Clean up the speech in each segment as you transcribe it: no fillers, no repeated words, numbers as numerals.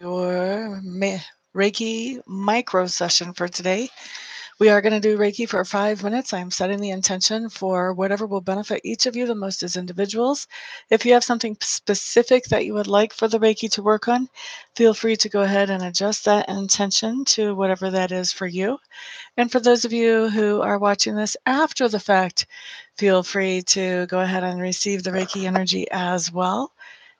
your Reiki micro session for today. We are going to do Reiki for 5 minutes. I'm setting the intention for whatever will benefit each of you the most as individuals. If you have something specific that you would like for the Reiki to work on, feel free to go ahead and adjust that intention to whatever that is for you. And for those of you who are watching this after the fact, feel free to go ahead and receive the Reiki energy as well.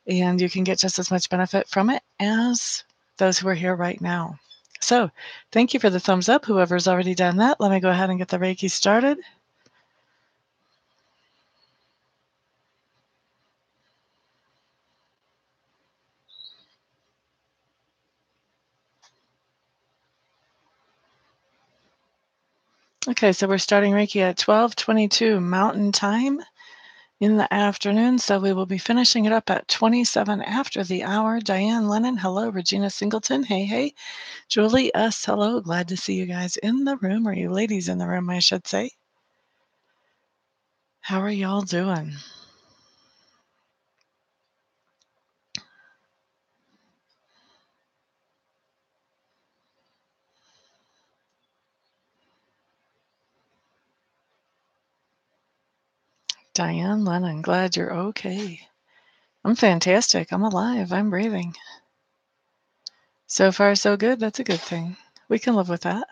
And you can get just as much benefit from it as those who are here right now. So, thank you for the thumbs up, whoever's already done that. Let me go ahead and get the Reiki started. Okay, so we're starting Reiki at 12:22 Mountain Time in the afternoon. So we will be finishing it up at 27 after the hour. Diane Lennon, hello. Regina Singleton, hey, hey. Julie S., hello. Glad to see you guys in the room, or you ladies in the room, I should say. How are y'all doing? Diane Lennon, glad you're okay. I'm fantastic. I'm alive. I'm breathing. So far, so good. That's a good thing. We can live with that.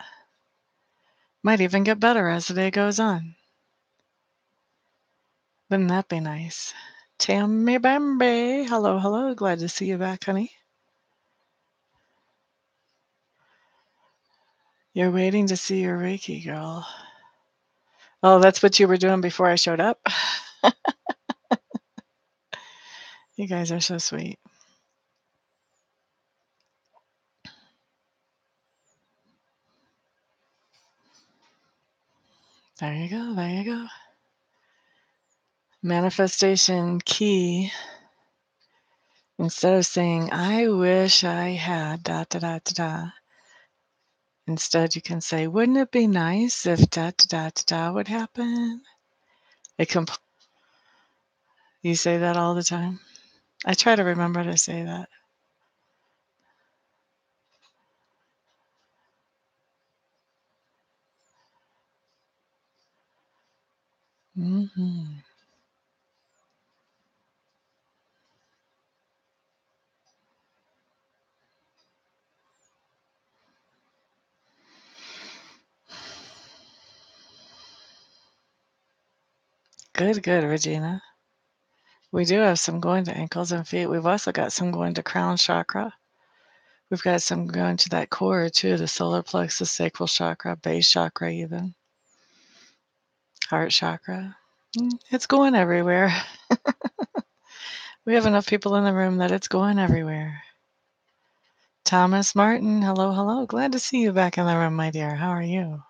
Might even get better as the day goes on. Wouldn't that be nice? Tammy Bambi, hello, hello. Glad to see you back, honey. You're waiting to see your Reiki girl. Oh, that's what you were doing before I showed up? You guys are so sweet. There you go. There you go. Manifestation key. Instead of saying, I wish I had da da da da da, instead you can say, wouldn't it be nice if da da da da da would happen? You say that all the time? I try to remember to say that. Hmm. Good, good, Regina. We do have some going to ankles and feet. We've also got some going to crown chakra. We've got some going to that core too, the solar plexus, sacral chakra, base chakra, even heart chakra. It's going everywhere. We have enough people in the room that it's going everywhere. Thomas Martin, hello, hello. Glad to see you back in the room, my dear. How are you?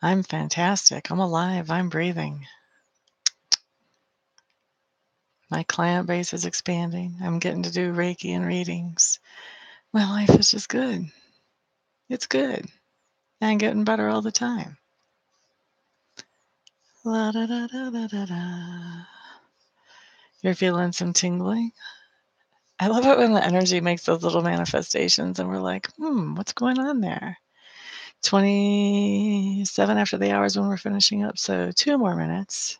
I'm fantastic. I'm alive. I'm breathing. My client base is expanding. I'm getting to do Reiki and readings. My life is just good. It's good. And getting better all the time. La da da da da da da. You're feeling some tingling? I love it when the energy makes those little manifestations and we're like, what's going on there? 27 after the hours when we're finishing up, so 2 more minutes.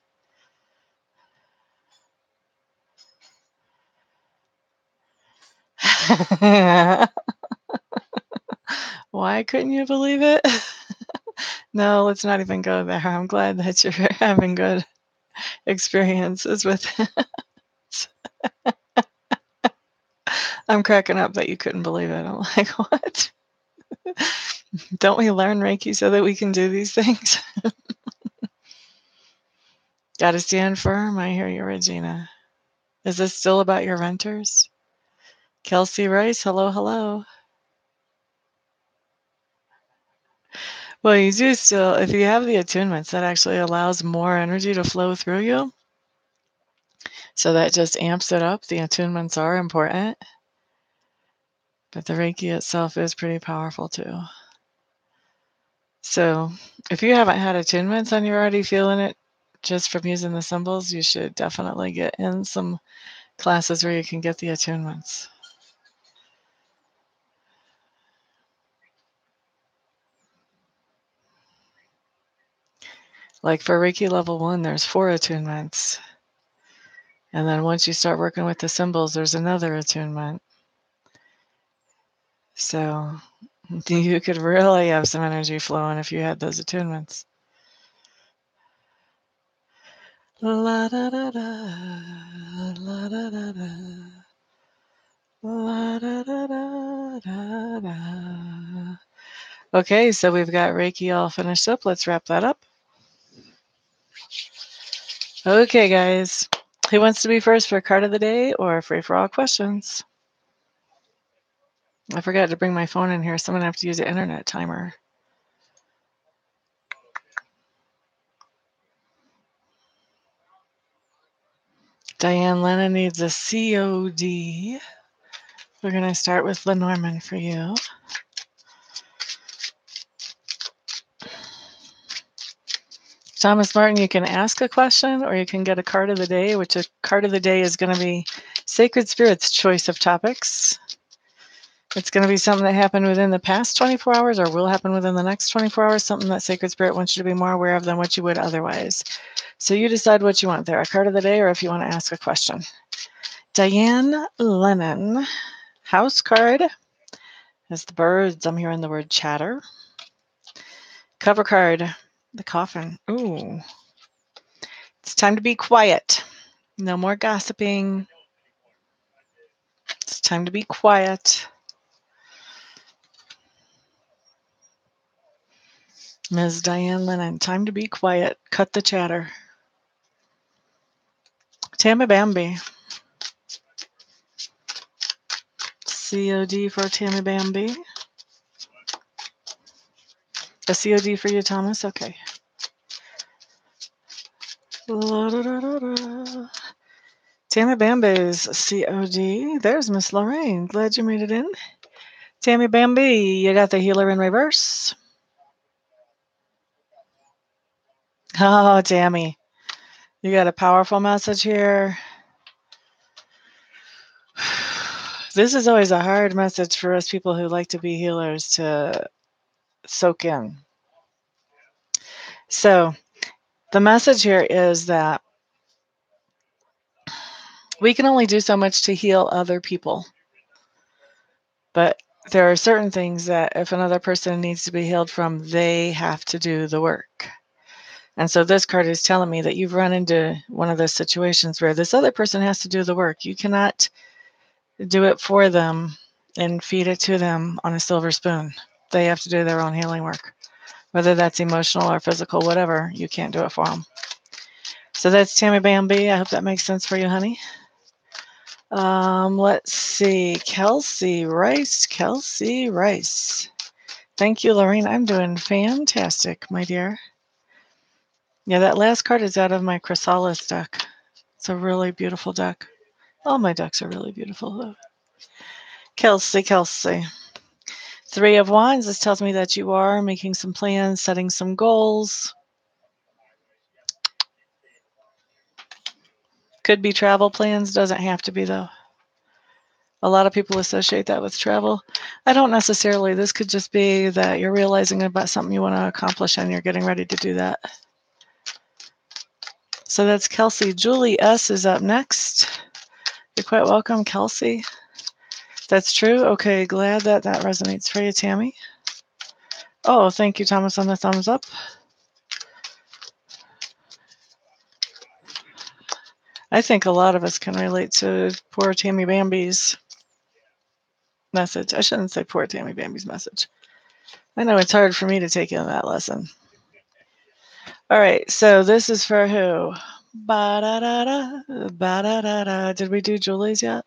Why couldn't you believe it? No, let's not even go there. I'm glad that you're having good experiences with it. I'm cracking up that you couldn't believe it. I'm like, what? Don't we learn Reiki so that we can do these things? Gotta stand firm. I hear you, Regina. Is this still about your renters? Kelsey Rice, hello, hello. Well, you do still, if you have the attunements, that actually allows more energy to flow through you. So that just amps it up. The attunements are important, but the Reiki itself is pretty powerful too. So if you haven't had attunements and you're already feeling it just from using the symbols, you should definitely get in some classes where you can get the attunements. Like for Reiki level 1, there's 4 attunements. And then once you start working with the symbols, there's another attunement. So you could really have some energy flowing if you had those attunements. La da da da, la da da da, la da da da da da. Okay, so we've got Reiki all finished up. Let's wrap that up. Okay, guys. Who wants to be first for card of the day or free for all questions? I forgot to bring my phone in here, so I'm going to have to use the internet timer. Diane Lennon needs a COD. We're going to start with Lenormand for you. Thomas Martin, you can ask a question or you can get a card of the day, which a card of the day is going to be Sacred Spirit's choice of topics. It's going to be something that happened within the past 24 hours or will happen within the next 24 hours, something that Sacred Spirit wants you to be more aware of than what you would otherwise. So you decide what you want there, a card of the day or if you want to ask a question. Diane Lennon, house card is the birds. I'm hearing the word chatter. Cover card, the coffin. Ooh. It's time to be quiet. No more gossiping. It's time to be quiet. Ms. Diane Lennon, time to be quiet. Cut the chatter. Tammy Bambi. COD for Tammy Bambi. A COD for you, Thomas? Okay. La-da-da-da-da. Tammy Bambi's COD. There's Miss Lorraine. Glad you made it in. Tammy Bambi, you got the healer in reverse. Oh, Tammy. You got a powerful message here. This is always a hard message for us people who like to be healers to soak in. So the message here is that we can only do so much to heal other people. But there are certain things that if another person needs to be healed from, they have to do the work. And so this card is telling me that you've run into one of those situations where this other person has to do the work. You cannot do it for them and feed it to them on a silver spoon. They have to do their own healing work. Whether that's emotional or physical, whatever, you can't do it for them. So that's Tammy Bambi. I hope that makes sense for you, honey. Let's see. Kelsey Rice. Kelsey Rice. Thank you, Lorraine. I'm doing fantastic, my dear. Yeah, that last card is out of my Chrysalis deck. It's a really beautiful deck. All my decks are really beautiful, though. Kelsey, Kelsey. 3 of Wands. This tells me that you are making some plans, setting some goals. Could be travel plans. Doesn't have to be, though. A lot of people associate that with travel. I don't necessarily. This could just be that you're realizing about something you want to accomplish and you're getting ready to do that. So that's Kelsey. Julie S. is up next. You're quite welcome, Kelsey. That's true. Okay, glad that that resonates for you, Tammy. Oh, thank you, Thomas, on the thumbs up. I think a lot of us can relate to poor Tammy Bambi's message. I shouldn't say poor Tammy Bambi's message. I know it's hard for me to take in that lesson. All right, so this is for who? Ba-da-da-da, ba-da-da-da. Did we do Julie's yet?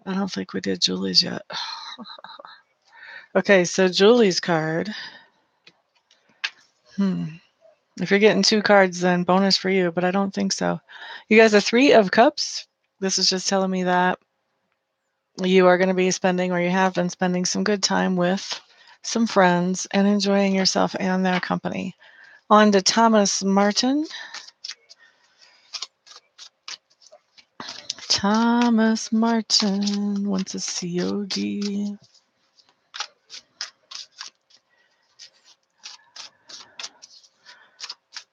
I don't think we did Julie's yet. Okay, so Julie's card. If you're getting 2 cards, then bonus for you, but I don't think so. You guys are 3 of Cups. This is just telling me that you are going to be spending, or you have been spending, some good time with some friends and enjoying yourself and their company. On to Thomas Martin. Thomas Martin wants a COD.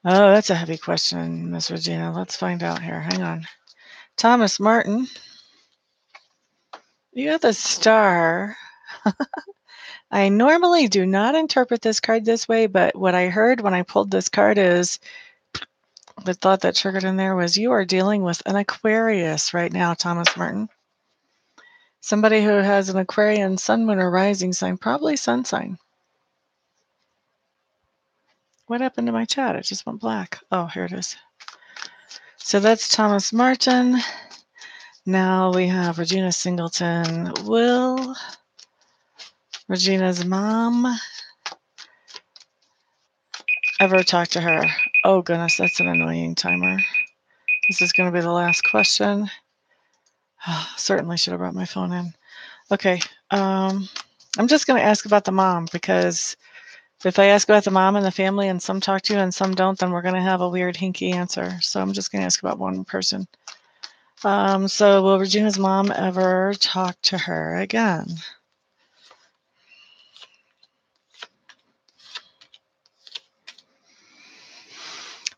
Oh, that's a heavy question, Miss Regina. Let's find out here. Hang on. Thomas Martin, you got the star. I normally do not interpret this card this way, but what I heard when I pulled this card is the thought that triggered in there was you are dealing with an Aquarius right now, Thomas Martin. Somebody who has an Aquarian sun, moon, or rising sign, probably sun sign. What happened to my chat? It just went black. Oh, here it is. So that's Thomas Martin. Now we have Regina Singleton. Will Regina's mom ever talk to her? Oh, goodness, that's an annoying timer. This is going to be the last question. Certainly should have brought my phone in. Okay. I'm just going to ask about the mom because if I ask about the mom and the family and some talk to you and some don't, then we're going to have a weird hinky answer. So I'm just going to ask about one person. So will Regina's mom ever talk to her again?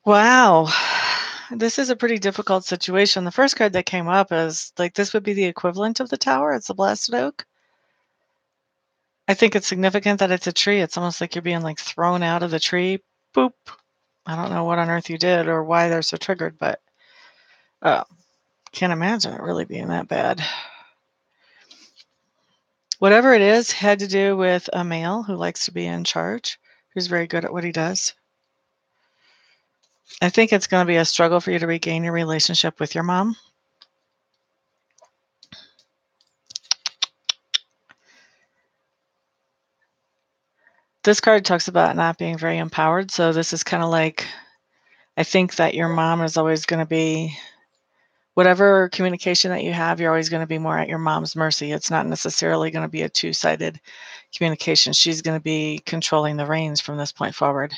Wow. This is a pretty difficult situation. The first card that came up is like this would be the equivalent of the tower. It's a blasted oak. I think it's significant that it's a tree. It's almost like you're being like thrown out of the tree. Boop. I don't know what on earth you did or why they're so triggered, but can't imagine it really being that bad. Whatever it is had to do with a male who likes to be in charge, who's very good at what he does. I think it's going to be a struggle for you to regain your relationship with your mom. This card talks about not being very empowered. So this is kind of like, I think that your mom is always going to be, whatever communication that you have, you're always going to be more at your mom's mercy. It's not necessarily going to be a two-sided communication. She's going to be controlling the reins from this point forward.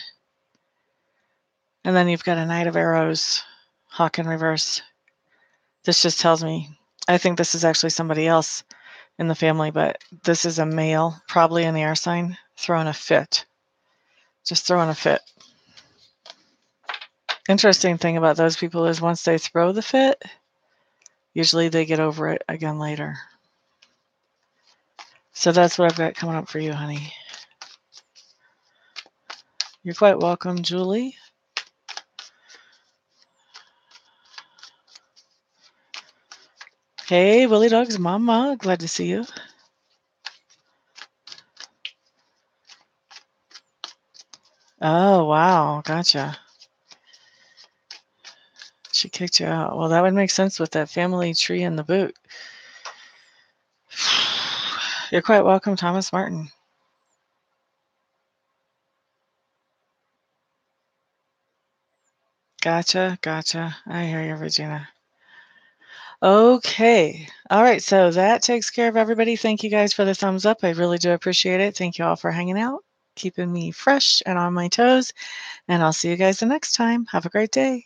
And then you've got a Knight of Arrows, Hawk in reverse. This just tells me, I think this is actually somebody else in the family, but this is a male, probably in the air sign, throwing a fit. Just throwing a fit. Interesting thing about those people is once they throw the fit, usually they get over it again later. So that's what I've got coming up for you, honey. You're quite welcome, Julie. Hey, Willie Dog's mama. Glad to see you. Oh, wow. Gotcha. She kicked you out. Well, that would make sense with that family tree in the boot. You're quite welcome, Thomas Martin. Gotcha. I hear you, Regina. Okay. All right. So that takes care of everybody. Thank you guys for the thumbs up. I really do appreciate it. Thank you all for hanging out, keeping me fresh and on my toes. And I'll see you guys the next time. Have a great day.